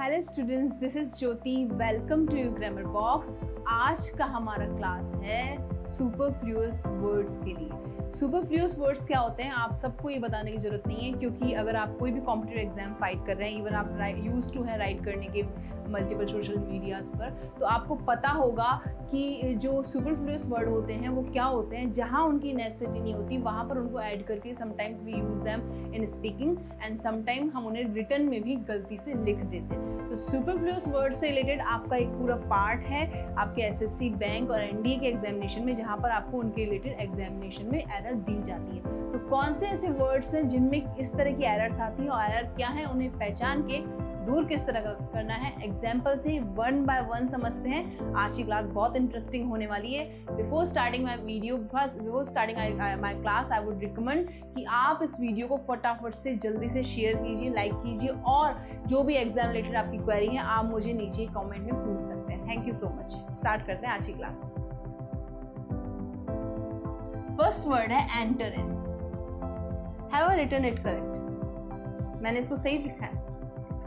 Hello students, this is Jyoti. Welcome to you grammar box. आज का हमारा क्लास है सुपरफ्लुअस वर्ड्स के लिए। सुपरफ्लुअस वर्ड्स क्या होते हैं आप सबको ये बताने की जरूरत नहीं है, क्योंकि अगर आप कोई भी कॉम्पिटिटिव एग्जाम फाइट कर रहे हैं, इवन आप यूज टू है राइट करने के मल्टीपल सोशल मीडियाज पर, तो आपको पता होगा कि जो सुपरफ्लुअस वर्ड होते हैं वो क्या होते हैं। जहाँ उनकी नेसेसिटी नहीं होती वहाँ पर उनको ऐड करके sometimes we use them in speaking and sometime हम उन्हें रिटर्न में भी गलती से लिख देते हैं। तो सुपरफ्लुअस वर्ड से रिलेटेड आपका एक पूरा पार्ट है आपके एसएससी, बैंक और एनडीए के एग्जामिनेशन में, जहाँ पर आपको उनके रिलेटेड एग्जामिनेशन में एरर दी जाती है। तो कौन से ऐसे वर्ड्स हैं जिनमें इस तरह की एरर्स आती है और एरर क्या है, उन्हें पहचान के दूर किस तरह करना है, एग्जाम्पल से वन बाय वन समझते हैं। आज की क्लास बहुत इंटरेस्टिंग होने वाली है। Before starting my video, before starting my class, I would recommend कि आप इस वीडियो को फटाफट से जल्दी से शेयर कीजिए, लाइक कीजिए, और जो भी एग्जाम रिलेटेड आपकी क्वेरी है आप मुझे नीचे कमेंट में पूछ सकते हैं। Thank you so much. Start करते हैं आज की क्लास। फर्स्ट वर्ड है enter in. Have I written it correct? मैंने इसको सही लिखा है,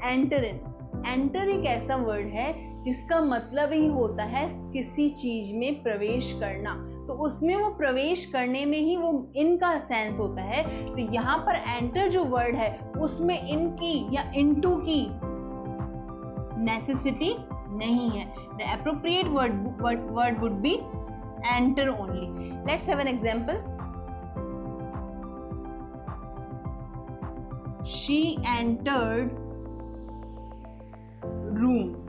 एंटर इन। एंटर एक ऐसा वर्ड है जिसका मतलब ही होता है किसी चीज में प्रवेश करना, तो उसमें वो प्रवेश करने में ही वो इन का सेंस होता है। तो यहाँ पर एंटर जो वर्ड है उसमें इन की या इनटू की नेसेसिटी नहीं है। The appropriate word would be enter only. Let's have an example. She entered room.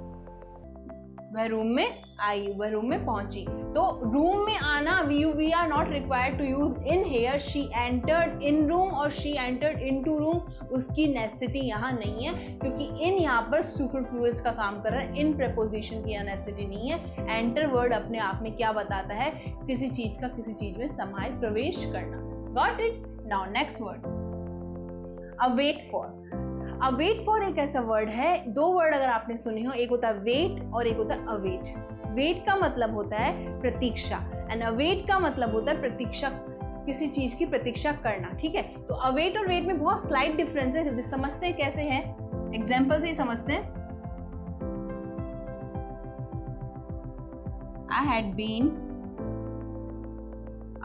वह रूम में आई, वह रूम में पहुंची। तो रूम में आना, we are not required to use in here. She entered in room और शी एंटर्ड इनटू रूम, उसकी नेसेसिटी यहाँ नहीं है, क्योंकि इन यहाँ पर सुपरफ्लुअस का काम कर रहा है। इन प्रेपोजिशन की नेसेसिटी नहीं है। एंटर वर्ड अपने आप में क्या बताता है? किसी चीज का किसी चीज में समाहित प्रवेश करना। Got it? Now next word, await for. Await for एक ऐसा वर्ड है, दो वर्ड अगर आपने सुने हो, एक होता है वेट और एक होता है अवेट। वेट का मतलब होता है प्रतीक्षा एंड अवेट का मतलब होता है प्रतीक्षा, किसी चीज की प्रतीक्षा करना। ठीक है, तो अवेट और वेट में बहुत स्लाइट डिफरेंस है। समझते हैं कैसे है, एग्जाम्पल से ही समझते हैं। I had been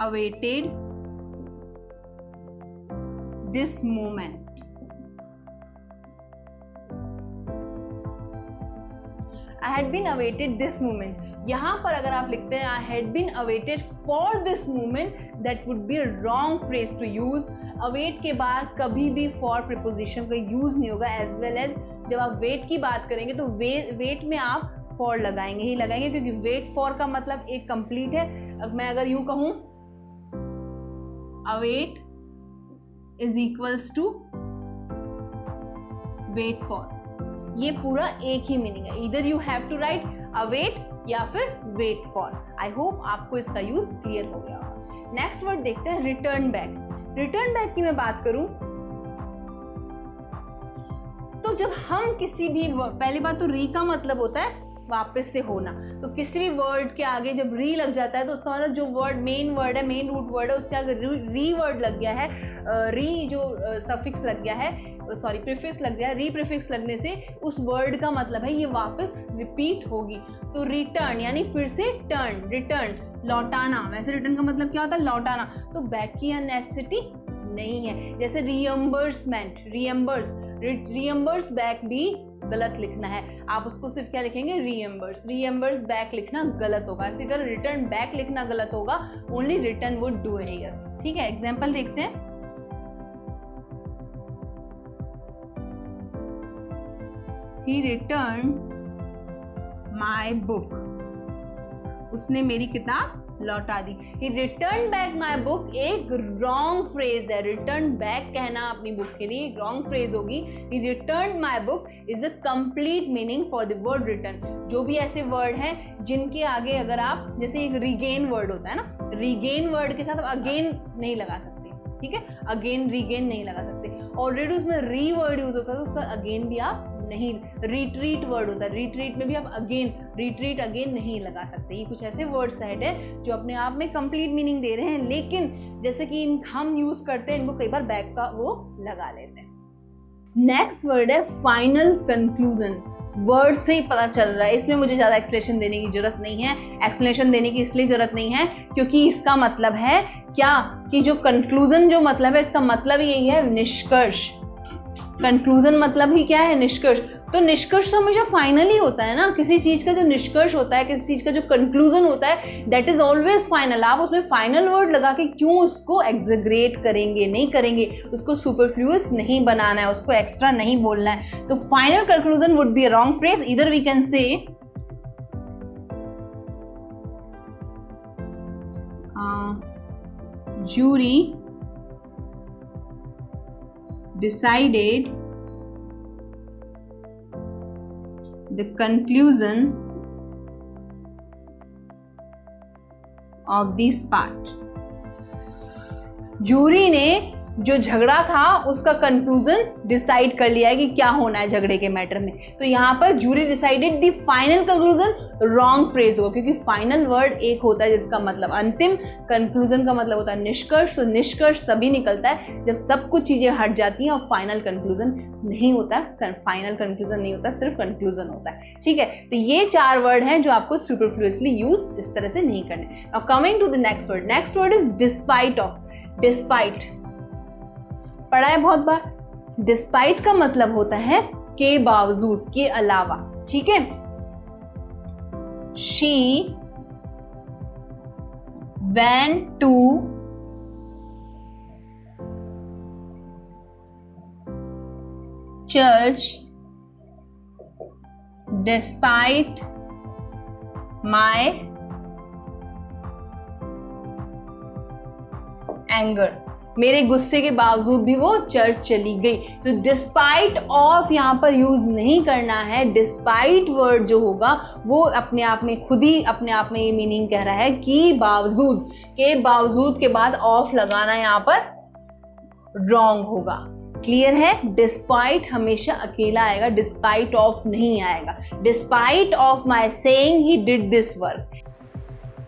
awaited this moment. I had been awaited this moment. यहाँ पर अगर आप लिखते हैं I had been awaited for this moment, that would be a wrong phrase to use. await के बाद कभी भी for preposition का यूज नहीं होगा। as well as जब आप wait की बात करेंगे तो wait में आप for लगाएंगे ही लगाएंगे, क्योंकि wait for का मतलब एक complete है। अब मैं अगर यूं कहूं await is equals to wait for, ये पूरा एक ही मीनिंग है। इधर you have to write await या फिर वेट फॉर। आई होप आपको इसका यूज क्लियर हो गया होगा। नेक्स्ट वर्ड देखते हैं, रिटर्न बैक। रिटर्न बैक की मैं बात करूं तो जब हम किसी भी पहली बात तो री का मतलब होता है वापस से होना। तो किसी भी वर्ड के आगे जब री लग जाता है तो उसका मतलब जो वर्ड मेन वर्ड है, मेन रूट वर्ड है, उसके आगे री वर्ड लग गया है, री जो सफिक्स लग गया है, सॉरी प्रीफिक्स लग गया है। री प्रीफिक्स लगने से उस वर्ड का मतलब है ये वापस रिपीट होगी। तो रिटर्न यानी फिर से टर्न, रिटर्न लौटाना। वैसे रिटर्न का मतलब क्या होता है? लौटाना। तो बैक की नेसेसिटी नहीं है। जैसे रियम्बर्समेंट, रियम्बर्स बैक भी गलत लिखना है, आप उसको सिर्फ क्या लिखेंगे? रियम्बर्स बैक लिखना गलत होगा। इसी तरह रिटर्न बैक लिखना गलत होगा, only return would do here. ठीक है, एग्जांपल देखते हैं। He returned my book. उसने मेरी किताब लौटा दी। He returned back my book एक रॉन्ग फ्रेज है। रिटर्न बैक कहना अपनी बुक के लिए एक रॉन्ग फ्रेज होगी। He returned my book is a complete meaning for the word return. जो भी ऐसे वर्ड हैं जिनके आगे अगर आप, जैसे एक रिगेन वर्ड होता है ना, रिगेन वर्ड के साथ आप अगेन नहीं लगा सकते। ठीक है, अगेन रीगेन नहीं लगा सकते। ऑलरेडी उसमें री वर्ड यूज होता है, उसका अगेन भी आप नहीं। रिट्रीट वर्ड होता है, रिट्रीट में भी आप अगेन, रिट्रीट अगेन नहीं लगा सकते। ये कुछ ऐसे वर्ड सेट है जो अपने आप में कंप्लीट मीनिंग दे रहे हैं, लेकिन जैसे कि हम यूज करते हैं इनको कई बार बैक का वो लगा लेते हैं। नेक्स्ट वर्ड है फाइनल कंक्लूजन। वर्ड से ही पता चल रहा है। इसमें मुझे ज़्यादा एक्सप्लेनेशन देने की जरूरत नहीं है। एक्सप्लेनेशन देने की इसलिए ज़रूरत नहीं है क्योंकि इसका मतलब है क्या कि जो कंक्लूजन जो मतलब है, इसका मतलब यही है निष्कर्ष। कंक्लूजन मतलब ही क्या है? निष्कर्ष। तो निष्कर्ष तो हमेशा फाइनल ही होता है ना। किसी चीज का जो निष्कर्ष होता है, किसी चीज का जो कंक्लूजन होता है, दैट इज ऑलवेज फाइनल। आप उसमें फाइनल वर्ड लगा के क्यों उसको एग्जेग्रेट करेंगे? नहीं करेंगे। उसको सुपरफ्लूअस नहीं बनाना है, उसको एक्स्ट्रा नहीं बोलना है। तो final conclusion would be a wrong phrase. इधर we can say jury decided the conclusion of this part। Jury ने जो झगड़ा था उसका कंक्लूजन डिसाइड कर लिया है कि क्या होना है झगड़े के मैटर में। तो यहाँ पर jury decided the final conclusion, wrong phrase होगा क्योंकि फाइनल वर्ड एक होता है जिसका मतलब अंतिम, कंक्लूजन का मतलब होता है निष्कर्ष। तो निष्कर्ष तभी निकलता है जब सब कुछ चीजें हट जाती हैं और फाइनल कंक्लूजन नहीं होता। फाइनल कंक्लूजन नहीं होता, सिर्फ कंक्लूजन होता है। ठीक है, तो ये 4 वर्ड हैं जो आपको सुपरफ्लुअसली यूज इस तरह से नहीं करने। Now coming to the next word. Next word is despite of. Despite पढ़ा है बहुत बार। डिस्पाइट का मतलब होता है के बावजूद, के अलावा। ठीक है, she went to church despite my anger। मेरे गुस्से के बावजूद भी वो चर्च चली गई। तो डिस्पाइट ऑफ यहाँ पर यूज नहीं करना है। डिस्पाइट वर्ड जो होगा वो अपने आप में खुद ही अपने आप में ये मीनिंग कह रहा है कि बावजूद, के बावजूद के बाद ऑफ लगाना यहाँ पर रॉन्ग होगा। क्लियर है? डिस्पाइट हमेशा अकेला आएगा, डिस्पाइट ऑफ नहीं आएगा। Despite of my saying he did this work.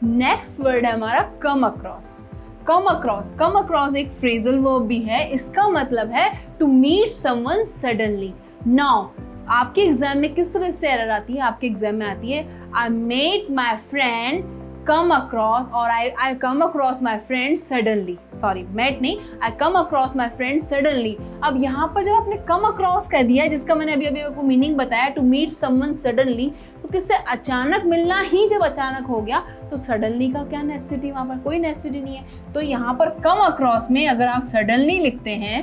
Next word है हमारा come across. Come across, come across एक फ्रेजल वर्ब भी है। इसका मतलब है to meet someone suddenly. Now आपके एग्जाम में किस तरह से एरर आती है? आपके एग्जाम में आती है I met my friend come across, और I come across my friend suddenly. Sorry, met नहीं, I come across my friend suddenly. अब यहाँ पर जब आपने कम अक्रॉस कह दिया, जिसका मैंने अभी अभी आपको मीनिंग बताया, टू मीट समवन सडनली, तो किससे? अचानक मिलना ही जब अचानक हो गया तो सडनली का क्या नेसेसिटी? वहां पर कोई नेसेसिटी नहीं है। तो यहाँ पर कम अक्रॉस में अगर आप सडनली लिखते हैं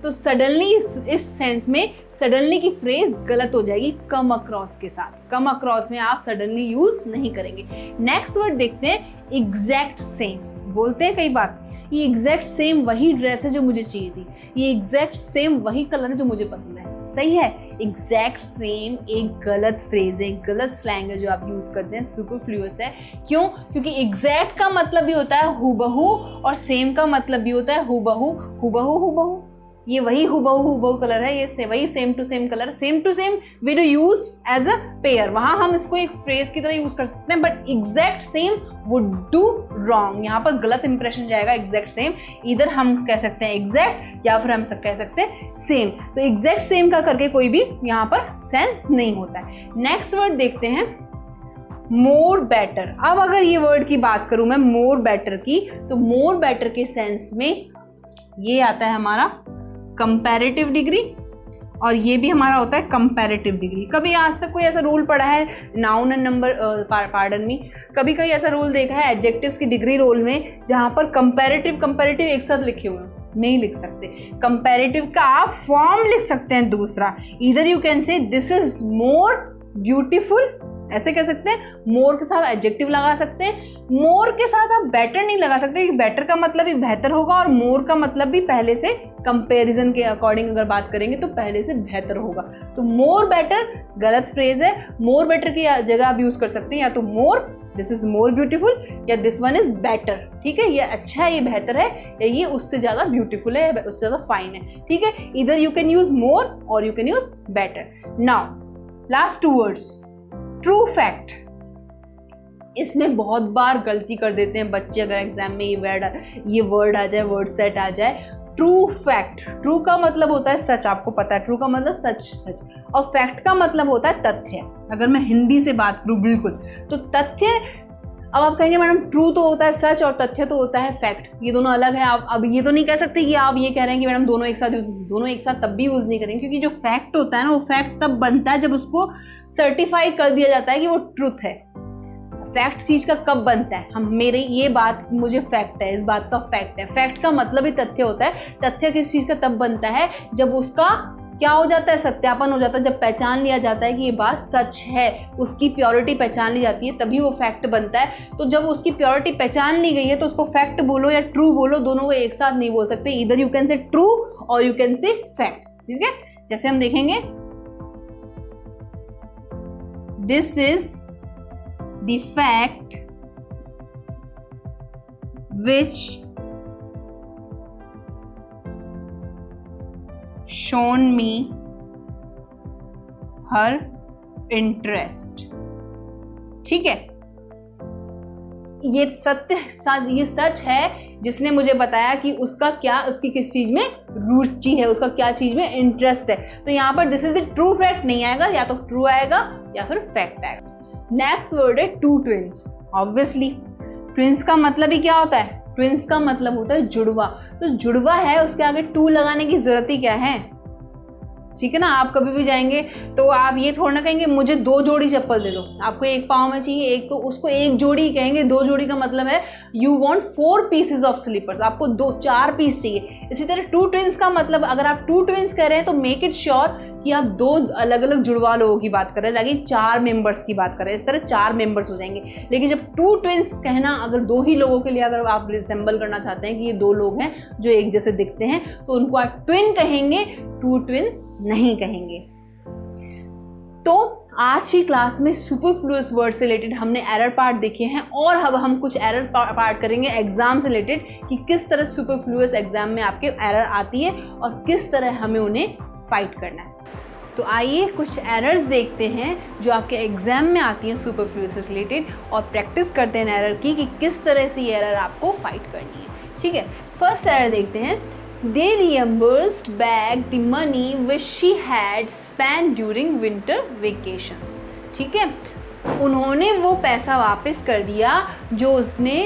तो सडनली इस सेंस में सडनली की फ्रेज गलत हो जाएगी कम अक्रॉस के साथ। कम अक्रॉस में आप सडनली यूज नहीं करेंगे। नेक्स्ट वर्ड देखते हैं एग्जैक्ट सेम। बोलते हैं कई बार ये एग्जैक्ट सेम वही ड्रेस है जो मुझे चाहिए थी, ये एग्जैक्ट सेम वही कलर है जो मुझे पसंद है। सही है, एग्जैक्ट सेम एक गलत फ्रेज है, गलत स्लैंग है जो आप यूज करते हैं, सुपरफ्लुअस है। क्यों? क्योंकि एग्जैक्ट का मतलब भी होता है हुबहू और सेम का मतलब भी होता है हुबहू। हुबहू हुबहू, ये वही हुबहू हुबहू कलर है, ये वही same to same colour. Same to same we do use as a pair, वहां हम इसको एक फ्रेज की तरह यूज कर सकते हैं। But exact same would do wrong, यहाँ पर गलत इंप्रेशन जाएगा एग्जैक्ट सेम। इधर हम कह सकते हैं एग्जैक्ट या फिर हम कह सकते हैं सेम। तो एग्जैक्ट सेम का करके कोई भी यहाँ पर सेंस नहीं होता है। नेक्स्ट वर्ड देखते हैं मोर बेटर। अब अगर ये वर्ड की बात करूं मैं मोर बेटर की, तो मोर बेटर के सेंस में ये आता है हमारा कंपैरेटिव डिग्री, और ये भी हमारा होता है कंपैरेटिव डिग्री। कभी आज तक कोई ऐसा रूल पढ़ा है noun and number, pardon me, कभी कभी ऐसा रूल देखा है एडजेक्टिव्स की डिग्री रोल में जहां पर कंपैरेटिव एक साथ लिखे हुए हैं? नहीं लिख सकते। कंपैरेटिव का आप फॉर्म लिख सकते हैं दूसरा। इधर you can say this is more beautiful, ऐसे कह सकते हैं। मोर के साथ एडजेक्टिव लगा सकते हैं। मोर के साथ आप बेटर नहीं लगा सकते क्योंकि बेटर का मतलब भी बेहतर होगा और मोर का मतलब भी पहले से कंपैरिजन के अकॉर्डिंग अगर बात करेंगे तो पहले से बेहतर होगा। तो मोर बेटर गलत फ्रेज है। मोर बेटर की जगह आप यूज कर सकते हैं या तो मोर, दिस इज मोर ब्यूटीफुल, या दिस वन इज बेटर। ठीक है, ये अच्छा है, ये बेहतर है, या ये उससे ज्यादा ब्यूटीफुल है, उससे ज्यादा फाइन है। ठीक है, इधर यू कैन यूज मोर और you can use better. Now last 2 words, true fact. इसमें बहुत बार गलती कर देते हैं बच्चे, अगर एग्जाम में ये वर्ड आ जाए, वर्ड सेट आ जाए। ट्रू फैक्ट, ट्रू का मतलब होता है सच, आपको पता है ट्रू का मतलब सच सच, और फैक्ट का मतलब होता है तथ्य। अगर मैं हिंदी से बात करूं बिल्कुल तो तथ्य, अब आप कहेंगे मैडम ट्रू तो होता है सच और तथ्य तो होता है फैक्ट, ये दोनों अलग है। आप अब ये तो नहीं कह सकते कि आप ये कह रहे हैं कि मैडम दोनों एक साथ तब भी यूज नहीं करेंगे, क्योंकि जो फैक्ट होता है ना वो फैक्ट तब बनता है जब उसको सर्टिफाई कर दिया जाता है कि वो ट्रूथ है। फैक्ट चीज का कब बनता है, हम मेरे ये बात मुझे फैक्ट है, इस बात का फैक्ट है, फैक्ट का मतलब ही तथ्य होता है। तथ्य किस चीज का तब बनता है जब उसका क्या हो जाता है, सत्यापन हो जाता है, जब पहचान लिया जाता है कि ये बात सच है, उसकी प्योरिटी पहचान ली जाती है, तभी वो फैक्ट बनता है। तो जब उसकी प्योरिटी पहचान ली गई है तो उसको फैक्ट बोलो या ट्रू बोलो, दोनों को एक साथ नहीं बोल सकते। इधर यू कैन से ट्रू और यू कैन से फैक्ट, ठीक है। जैसे हम देखेंगे, this is the fact which shown me her interest, ठीक है। ये सच है जिसने मुझे बताया कि उसका क्या, उसकी किस चीज में रुचि है, उसका क्या चीज में इंटरेस्ट है। तो यहाँ पर this is the true fact नहीं आएगा, या तो ट्रू आएगा या फिर फैक्ट आएगा। नेक्स्ट वर्ड है टू ट्विंस। ऑब्वियसली ट्विंस का मतलब ही क्या होता है, ट्विंस का मतलब होता है जुड़वा। तो जुड़वा है, उसके आगे टू लगाने की जरूरत ही क्या है, ठीक है ना। आप कभी भी जाएंगे तो आप ये थोड़ा ना कहेंगे मुझे 2 जोड़ी चप्पल दे दो, आपको एक पाँव में चाहिए एक, तो उसको एक जोड़ी कहेंगे। 2 जोड़ी का मतलब है you want 4 pieces of slippers, आपको 4 पीस चाहिए। इसी तरह टू ट्विंस का मतलब, अगर आप टू ट्विंस कह रहे हैं तो मेक इट श्योर कि आप 2 अलग अलग जुड़वा लोगों की बात कर रहे हैं, ताकि 4 मेंबर्स की बात कर रहे हैं। इस तरह 4 मेंबर्स हो जाएंगे। लेकिन जब टू ट्विंस कहना, अगर 2 ही लोगों के लिए अगर आप रिसेंबल करना चाहते हैं कि ये 2 लोग हैं जो एक जैसे दिखते हैं, तो उनको आप ट्विन कहेंगे, टू ट्विंस नहीं कहेंगे। तो आज की क्लास में सुपरफ्लुअस वर्ड से रिलेटेड हमने एरर पार्ट देखे हैं, और अब हम कुछ एरर पार्ट करेंगे एग्जाम से रिलेटेड कि किस तरह सुपरफ्लुअस एग्जाम में आपके एरर आती है और किस तरह हमें उन्हें फाइट करना है। तो आइए कुछ एरर्स देखते हैं जो आपके एग्जाम में आती हैं सुपरफ्लुअस से रिलेटेड, और प्रैक्टिस करते हैं एरर की कि किस तरह से ये एरर आपको फाइट करनी है, ठीक है। फर्स्ट एरर देखते हैं, they reimbursed back the money which she had spent during winter vacations, ठीक है। उन्होंने वो पैसा वापस कर दिया जो उसने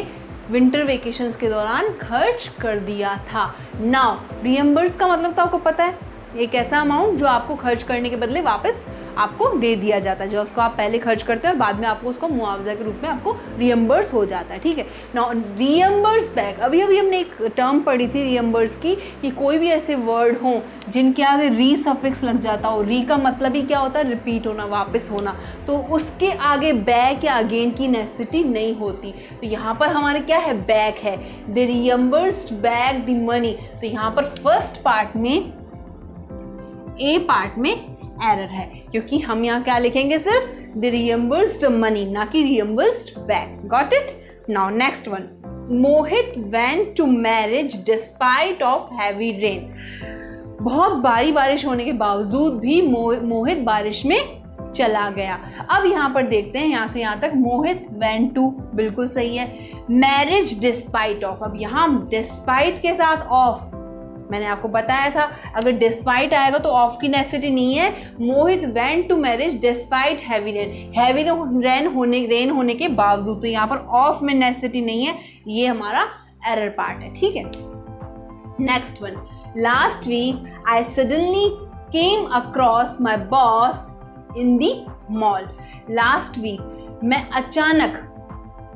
विंटर वेकेशंस के दौरान खर्च कर दिया था। नाउ रियम्बर्स का मतलब तो आपको पता है, एक ऐसा अमाउंट जो आपको खर्च करने के बदले वापस आपको दे दिया जाता है, जो उसको आप पहले खर्च करते हैं बाद में आपको उसको मुआवजा के रूप में आपको रियम्बर्स हो जाता है, ठीक है। नाउ रियम्बर्स बैक, अभी हमने एक टर्म पढ़ी थी रियम्बर्स की, कि कोई भी ऐसे वर्ड हो जिनके आगे री सफिक्स लग जाता हो। री का मतलब ही क्या होता है, रिपीट होना, वापस होना, तो उसके आगे बैक या अगेन की नेसेसिटी नहीं होती। तो यहाँ पर हमारे क्या है, बैक है, दे रियम्बर्स्ड बैक द मनी। तो यहाँ पर फर्स्ट पार्ट में, ए पार्ट में एरर है, क्योंकि हम यहाँ क्या लिखेंगे, सिर्फ द रियम्बर्स्ड मनी, ना कि reimbursed back. Got it. Now next one, Mohit went to marriage despite of heavy rain. बहुत भारी बारिश होने के बावजूद भी मोहित बारिश में चला गया। अब यहाँ पर देखते हैं, यहाँ से यहाँ तक मोहित वेंट टू बिल्कुल सही है। मैरिज डिस्पाइट ऑफ, अब यहाँ डिस्पाइट के साथ ऑफ, मैंने आपको बताया था अगर डिस्पाइट आएगा तो ऑफ की नेसेसिटी नहीं है। Mohit went to marriage despite heavy rain, heavy rain होने के बावजूद, तो यहाँ पर ऑफ में नेसेसिटी नहीं है, ये हमारा एरर पार्ट है, ठीक है। Next one, last week I suddenly came across my boss in the mall. Last week मैं अचानक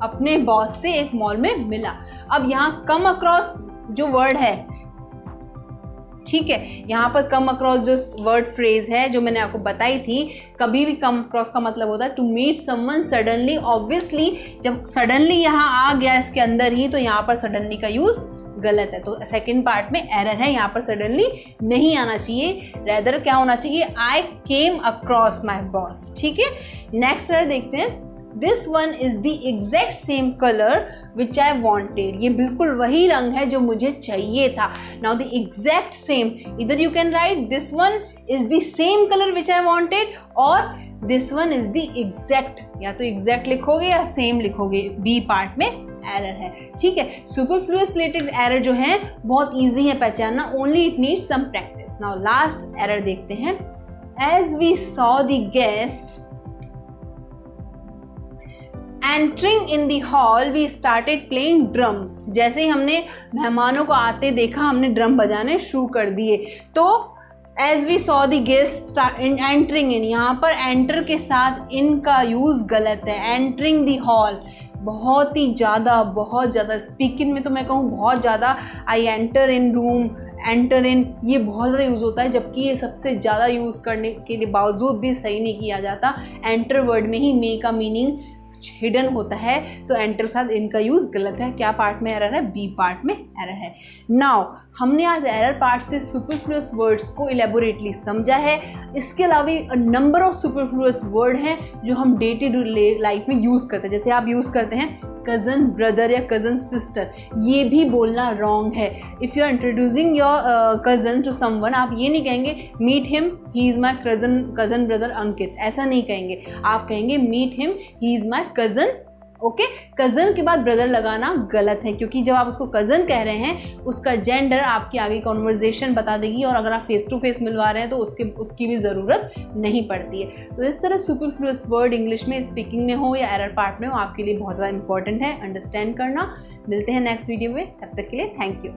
अपने बॉस से एक मॉल में मिला। अब यहाँ कम अक्रॉस जो वर्ड है, ठीक है, यहाँ पर कम अक्रॉस जो वर्ड फ्रेज है जो मैंने आपको बताई थी, कभी भी कम अक्रॉस का मतलब होता है to meet someone suddenly. Obviously जब सडनली यहाँ आ गया इसके अंदर ही, तो यहाँ पर सडनली का यूज गलत है। तो सेकंड पार्ट में एरर है, यहाँ पर सडनली नहीं आना चाहिए, रेदर क्या होना चाहिए, आई केम अक्रॉस माई बॉस, ठीक है। नेक्स्ट एरर देखते हैं, this one is the exact same colour which I wanted. ये बिल्कुल वही रंग है जो मुझे चाहिए था। नाउ द एग्जैक्ट सेम, इधर you can write this one is the same colour which I wanted, और this one is the exact, या तो एग्जैक्ट लिखोगे या सेम लिखोगे, बी पार्ट में एरर है, ठीक है। सुपरफ्लुअस रिलेटेड एरर जो है बहुत ईजी है पहचानना, only it needs some practice. Now last error देखते हैं। As we saw the guest entering in the hall we started playing drums. जैसे ही हमने मेहमानों को आते देखा, हमने ड्रम बजाने शुरू कर दिए। तो as we saw the guest entering in, यहाँ पर एंटर के साथ इन का यूज़ गलत है। एंटरिंग द हॉल बहुत ज़्यादा स्पीकिंग में तो मैं कहूँ बहुत ज़्यादा। I enter in room, enter in, ये बहुत ज़्यादा यूज़ होता है, जबकि ये सबसे ज़्यादा यूज़ करने के बावजूद भी सही नहीं किया जाता। एंटर वर्ड में ही मे का मीनिंग हिडन होता है, तो एंटर के साथ इनका यूज़ गलत है। क्या पार्ट में एरर है? बी पार्ट में एरर है। नाउ हमने आज एरर पार्ट से सुपरफ्लुअस वर्ड्स को इलेबोरेटली समझा है। इसके अलावा नंबर ऑफ सुपरफ्लुअस वर्ड हैं जो हम डे टू डे लाइफ में यूज़ करते हैं। जैसे आप यूज़ करते हैं कज़न ब्रदर या कज़न सिस्टर, ये भी बोलना रॉन्ग है। If you are introducing your cousin to someone, आप ये नहीं कहेंगे meet him he is my cousin brother Ankit, ऐसा नहीं कहेंगे। आप कहेंगे meet him he is my cousin, okay. Cousin के बाद ब्रदर लगाना गलत है, क्योंकि जब आप उसको कज़न कह रहे हैं उसका जेंडर आपकी आगे कॉन्वर्जेशन बता देगी, और अगर आप फेस टू फेस मिलवा रहे हैं तो उसकी भी ज़रूरत नहीं पड़ती है। तो इस तरह सुपरफ्लुअस वर्ड इंग्लिश में स्पीकिंग में हो या एरर पार्ट में हो, आपके लिए बहुत ज़्यादा इंपॉर्टेंट है अंडरस्टैंड करना। मिलते हैं नेक्स्ट वीडियो में, तब तक के लिए थैंक यू।